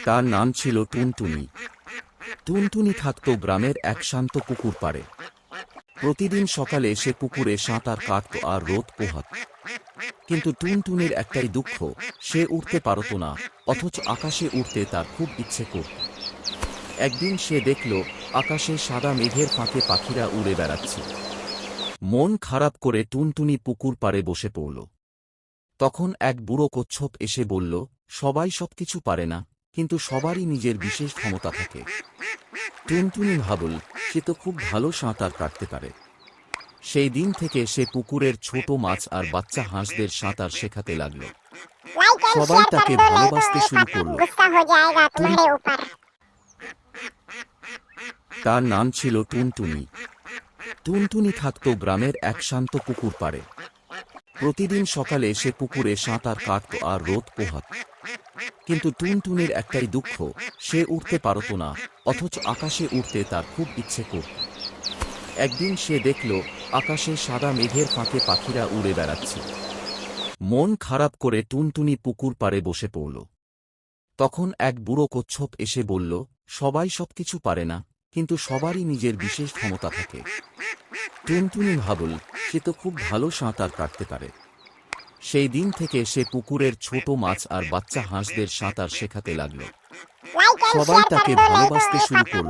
তার নাম ছিল টুনটুনি। টুনটুনি থাকত গ্রামের এক শান্ত পুকুর পাড়ে। প্রতিদিন সকালে সে পুকুরে সাঁতার কাটত আর রোদ পোহাত। কিন্তু টুনটুনির একটাই দুঃখ, সে উড়তে পারত না, অথচ আকাশে উড়তে তার খুব ইচ্ছে করত। একদিন সে দেখল আকাশে সাদা মেঘের ফাঁকে পাখিরা উড়ে বেড়াচ্ছে। মন খারাপ করে টুনটুনি পুকুর পাড়ে বসে পড়ল। তখন এক বুড়ো কচ্ছপ এসে বলল, সবাই সবকিছু পারে না, কিন্তু সবারই নিজের বিশেষ ক্ষমতা থাকে। টুনটুনি ভাবল, সে তো খুব ভালো সাঁতার কাটতে পারে। সেই দিন থেকে সে পুকুরের ছোট মাছ আর বাচ্চা হাঁসদের সাঁতার শেখাতে লাগল। সবাই তাকে ভালোবাসতে শুরু করল। তার নাম ছিল টুনটুনি। টুনটুনি থাকত গ্রামের এক শান্ত পুকুর পাড়ে। প্রতিদিন সকালে সে পুকুরে সাঁতার কাটত আর রোদ পোহাত। কিন্তু টুনটুনির একটাই দুঃখ, সে উড়তে পারত না, অথচ আকাশে উড়তে তার খুব ইচ্ছে করত। একদিন সে দেখল আকাশে সাদা মেঘের ফাঁকে পাখিরা উড়ে বেড়াচ্ছে। মন খারাপ করে টুনটুনি পুকুর পাড়ে বসে পড়ল। তখন এক বুড়ো কচ্ছপ এসে বলল, সবাই সবকিছু পারে না, কিন্তু সবারই নিজের বিশেষ ক্ষমতা থাকে। টুনটুনি ভাবল, সে তো খুব ভালো সাঁতার কাটতে পারে। সেই দিন থেকে সে পুকুরের ছোট মাছ আর বাচ্চা হাঁসদের সাঁতার শেখাতে লাগল। সবাই তাকে ভালোবাসতে শুরু করল।